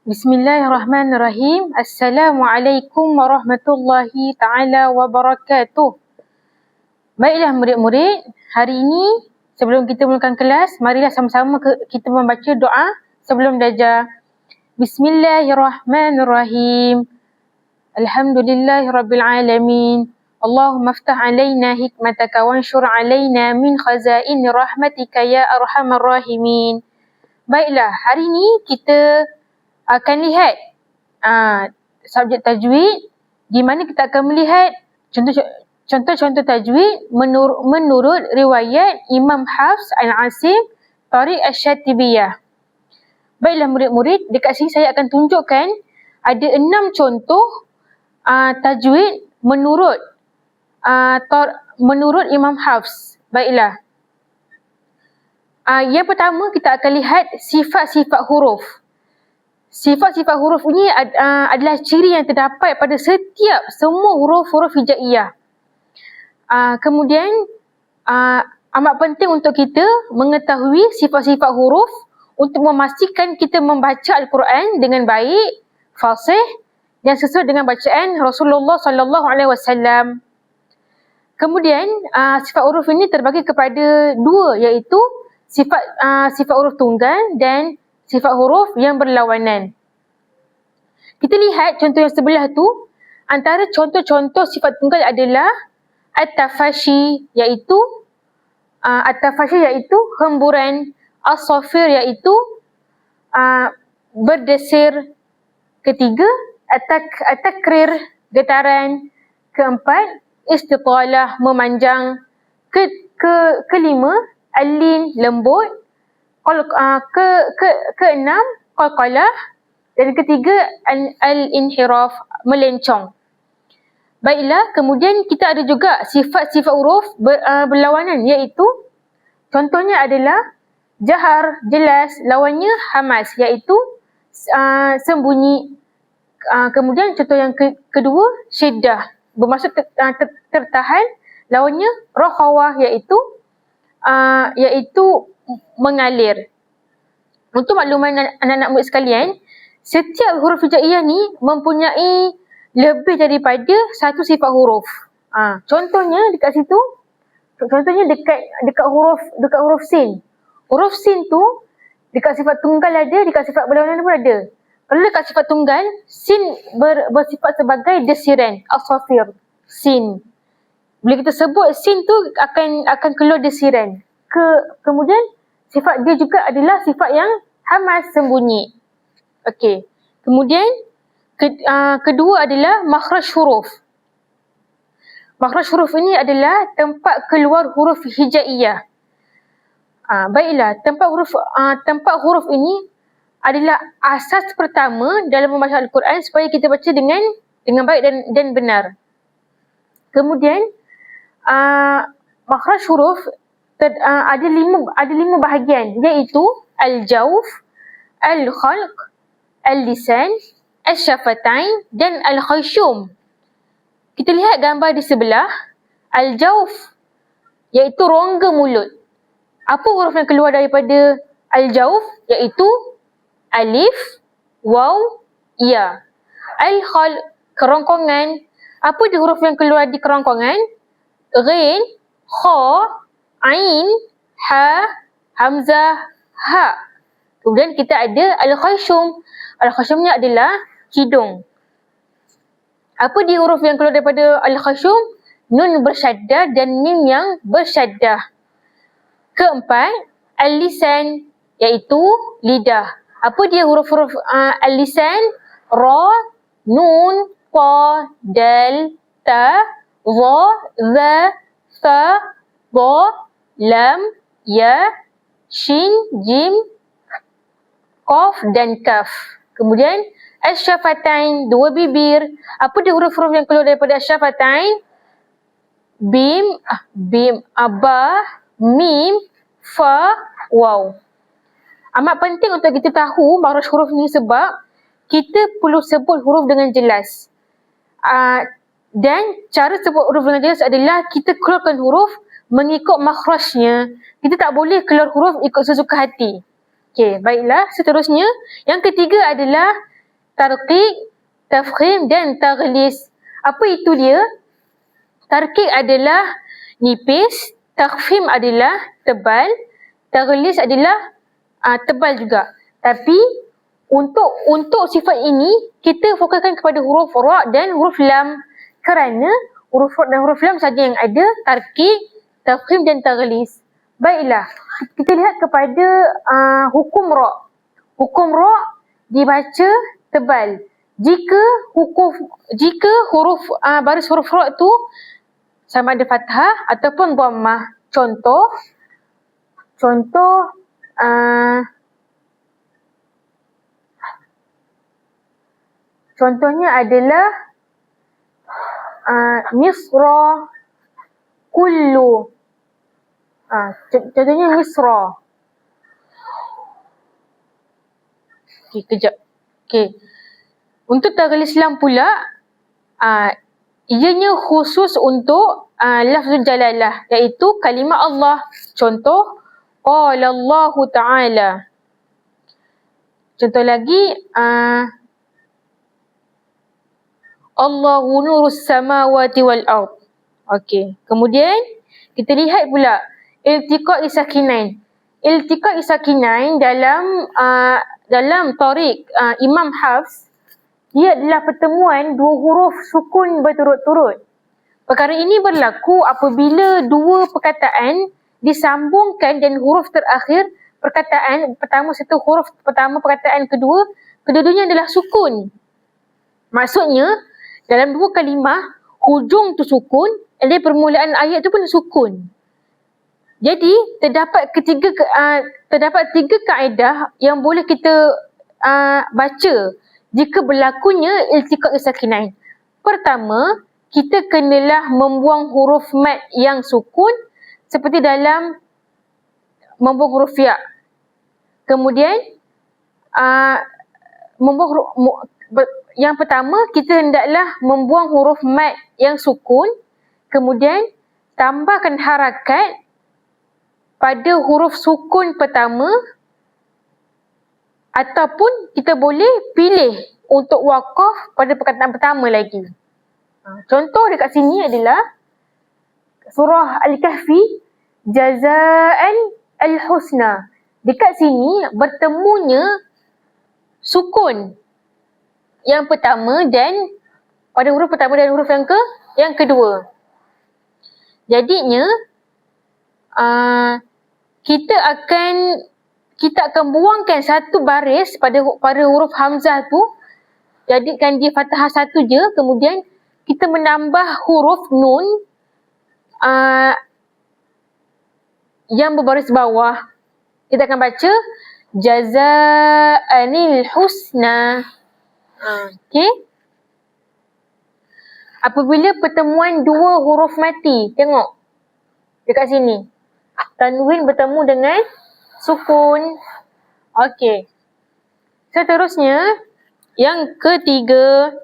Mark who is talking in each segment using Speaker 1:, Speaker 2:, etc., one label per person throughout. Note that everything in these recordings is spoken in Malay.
Speaker 1: Bismillahirrahmanirrahim. Assalamualaikum warahmatullahi ta'ala wabarakatuh. Baiklah murid-murid, hari ini sebelum kita mulakan kelas, marilah sama-sama kita membaca doa sebelum belajar. Bismillahirrahmanirrahim. Alhamdulillahirrabbilalamin. Allahumma aftah alaina hikmataka wanshur alaina min khazaini rahmatika ya arhamar rahimin. Baiklah, hari ini kita akan lihat subjek tajwid, di mana kita akan melihat contoh-contoh tajwid menurut riwayat Imam Hafs Al-Asim Tariq Asy-Syatibiyah. Baiklah murid-murid, dekat sini saya akan tunjukkan ada 6 contoh tajwid menurut Imam Hafs. Baiklah. Yang pertama kita akan lihat sifat-sifat huruf. Sifat-sifat huruf ini adalah ciri yang terdapat pada semua huruf-huruf hijaiyah. Kemudian amat penting untuk kita mengetahui sifat-sifat huruf untuk memastikan kita membaca Al-Quran dengan baik, fasih dan sesuai dengan bacaan Rasulullah sallallahu alaihi wasallam. Kemudian sifat huruf ini terbagi kepada 2, iaitu sifat huruf tunggal dan sifat huruf yang berlawanan. Kita lihat contoh yang sebelah tu, antara contoh-contoh sifat tunggal adalah at-tafashi iaitu hemburan, as-safir iaitu berdesir, ketiga at-takrir getaran, keempat istitalah memanjang, kelima al-lin lembut, keenam qalqalah dan ketiga al-inhiraf melencong. Baiklah, kemudian kita ada juga sifat-sifat huruf berlawanan, iaitu contohnya adalah jahar jelas, lawannya hamas iaitu sembunyi. Kemudian contoh yang kedua syiddah bermaksud tertahan, lawannya rakhawah iaitu mengalir. Untuk makluman anak-anak murid sekalian, setiap huruf hijaiyah ni mempunyai lebih daripada satu sifat huruf. Contohnya dekat situ, dekat huruf sin. Huruf sin tu dekat sifat tunggal ada, dekat sifat berlawanan pun ada. Kalau dekat sifat tunggal, sin bersifat sebagai desiran, as-safir, sin. Bila kita sebut sin tu akan keluar desiran. Kemudian sifat dia juga adalah sifat yang hamas, sembunyi. Okey. Kemudian kedua adalah makhraj huruf. Makhraj huruf ini adalah tempat keluar huruf hijaiyah. Baiklah, tempat huruf ini adalah asas pertama dalam membaca Al-Quran supaya kita baca dengan baik dan benar. Kemudian makhraj huruf ada lima bahagian, iaitu al-jawf, al-khalq, al-lisan, al-syafatain dan al-khayshum. Kita lihat gambar di sebelah. Al-jawf iaitu rongga mulut. Apa huruf yang keluar daripada al-jawf? Iaitu alif, waw, ya. Al-khalq, kerongkongan. Apa dia huruf yang keluar di kerongkongan? Ghin, kha, ain, ha, hamzah, ha. Kemudian kita ada al-khayshum. Al-khayshum ni adalah hidung. Apa dia huruf yang keluar daripada al-khayshum? Nun bersyaddah dan mim yang bersyaddah. Keempat, al-lisan iaitu lidah. Apa dia huruf-huruf al-lisan? Ra, nun, ta, dal, ta, za, za, fa, ba, lam, ya, shin, jim, qaf dan kaf. Kemudian asy-syafatain, 2 bibir. Apa dia huruf-huruf yang keluar daripada asy-syafatain? Bim, ba, mim, fa, waw. Amat penting untuk kita tahu makhraj huruf ni sebab kita perlu sebut huruf dengan jelas. Dan cara sebut huruf dengan jelas adalah kita keluarkan huruf mengikut makhrajnya. Kita tak boleh keluar huruf ikut sesuka hati. Okey, baiklah. Seterusnya, yang ketiga adalah tarqiq, tafkhim dan taghlis. Apa itu dia? Tarqiq adalah nipis, tafkhim adalah tebal, taghlis adalah tebal juga. Tapi untuk sifat ini kita fokuskan kepada huruf ra dan huruf lam, kerana huruf ra dan huruf lam saja yang ada tarqiq, tafkhim dan taghlis. Baiklah, kita lihat kepada hukum ra. Hukum ra dibaca tebal. Jika huruf baris huruf ra tu sama ada fathah ataupun dhammah. Contohnya adalah misra, kullu. Contohnya misra. Okey, kejap. Okey. Untuk taghlis lam pula, ianya khusus untuk lafzul jalalah, iaitu kalimah Allah. Contoh, qala Allah Ta'ala. Contoh lagi, Allahu nurus samawati wal ard. Okey. Kemudian kita lihat pula iltiqa' sakinain. Iltiqa' sakinain dalam tariq Imam Hafs, dia adalah pertemuan dua huruf sukun berturut-turut. Perkara ini berlaku apabila dua perkataan disambungkan dan huruf terakhir perkataan pertama serta huruf pertama perkataan kedua, kedua-duanya adalah sukun. Maksudnya, dalam dua kalimah, hujung tu sukun, dan permulaan ayat tu pun sukun. Jadi, terdapat tiga kaedah yang boleh kita baca jika berlakunya iltiqa' sakinain. Pertama, kita kenalah membuang huruf mad yang sukun seperti dalam membuang huruf ya. Kemudian, yang pertama, kita hendaklah membuang huruf mad yang sukun, kemudian tambahkan harakat pada huruf sukun pertama, ataupun kita boleh pilih untuk waqaf pada perkataan pertama lagi. Contoh dekat sini adalah surah Al-Kahfi, jazaan al-husna. Dekat sini bertemunya sukun yang pertama dan pada huruf pertama dan huruf yang kedua. Jadinya kita akan buangkan satu baris pada huruf hamzah tu, jadikan dia fathah satu je, kemudian kita menambah huruf nun yang berbaris bawah. Kita akan baca jazaanil husna. Okey. Apabila pertemuan dua huruf mati, tengok dekat sini, tanwin bertemu dengan sukun. Okey. Seterusnya, yang ketiga,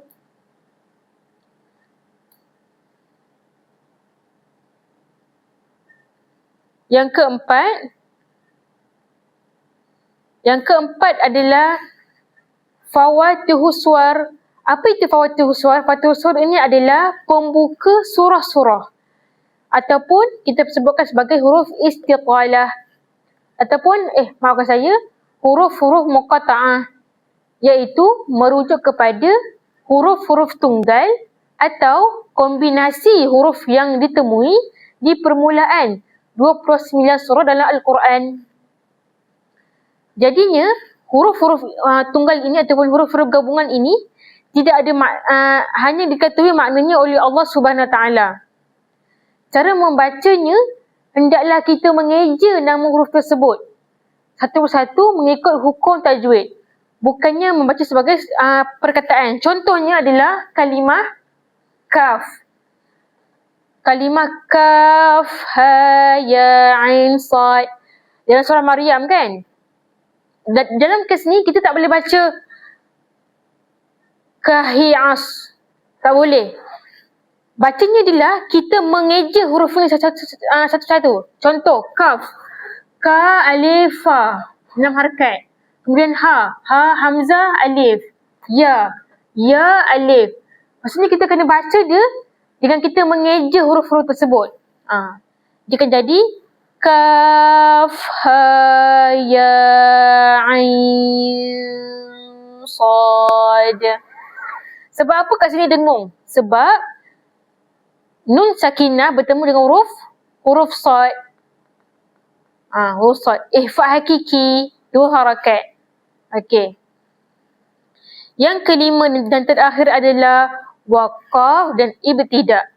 Speaker 1: yang keempat adalah fawatihus suwar. Apa itu fawatihus suwar? Fawatihus suwar ini adalah pembuka surah-surah, ataupun kita sebutkan sebagai huruf istiqalah, ataupun maafkan saya, huruf-huruf muqata'ah, iaitu merujuk kepada huruf-huruf tunggal atau kombinasi huruf yang ditemui di permulaan 29 surah dalam Al-Quran. Jadinya, huruf-huruf tunggal ini ataupun huruf-huruf gabungan ini tidak ada hanya diketahui maknanya oleh Allah Subhanahu Wa Taala. Cara membacanya, hendaklah kita mengeja nama huruf tersebut satu persatu mengikut hukum tajwid, bukannya membaca sebagai perkataan. Contohnya adalah kalimah kaf. Kalimah kaf, ha, ya, ain, sad. Dalam surah Maryam kan? Dalam kes ni kita tak boleh baca kahi'as. Tak boleh. Bacanya adalah kita mengeja huruf ni satu-satu. Contoh, kaf. Ka, alif, fa. 6 harakat. Kemudian ha, hamzah, alif. Ya. Ya alif. Maksudnya kita kena baca dia dengan kita mengeja huruf-huruf tersebut. Dia akan jadi kaf, ha, ya, ain, sad. Sebab apa kat sini dengung? Sebab nun sakinah bertemu dengan huruf sad. Huruf sad. Ihfa hakiki, 2 harakat. Okey. Yang kelima dan terakhir adalah waqaf dan ibtida'.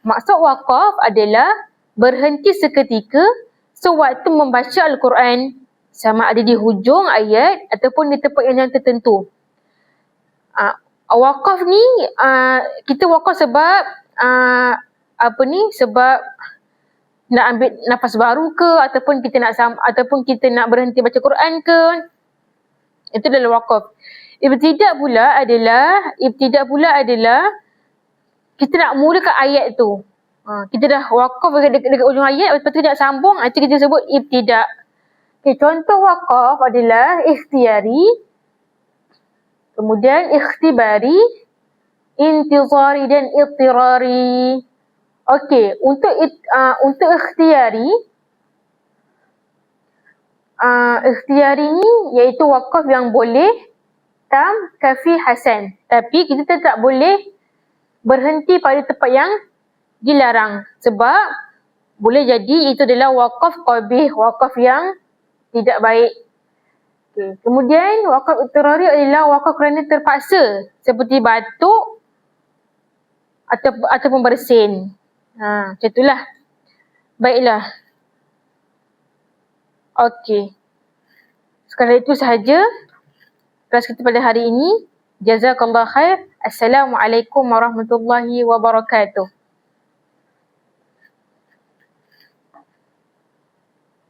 Speaker 1: Maksud waqaf adalah berhenti seketika sewaktu membaca Al-Quran, sama ada di hujung ayat ataupun di tempat yang tertentu. Waqaf ni kita waqaf sebab sebab nak ambil nafas baru ke, ataupun kita nak berhenti baca Quran ke. Itu adalah waqaf. Ibtida' pula adalah kita nak mulakan ayat tu. Kita dah waqaf dekat ujung ayat, lepas tu nak sambung, itu kita sebut ibtida'. Okay, contoh waqaf adalah ikhtiyari, kemudian ikhtibari, intizari dan ittirari. Okey, untuk ikhtiyari ni iaitu waqaf yang boleh tam, kafi, hasan. Tapi kita tetap boleh berhenti pada tempat yang dilarang. Sebab boleh jadi itu adalah waqaf qabih, waqaf yang tidak baik. Okay. Kemudian waqaf ittirari adalah waqaf kerana terpaksa, seperti batuk ataupun bersin. Macam itulah. Baiklah. Okey. Sekadar itu sahaja kelas kita pada hari ini. Jazakallah khair. Assalamualaikum warahmatullahi wabarakatuh.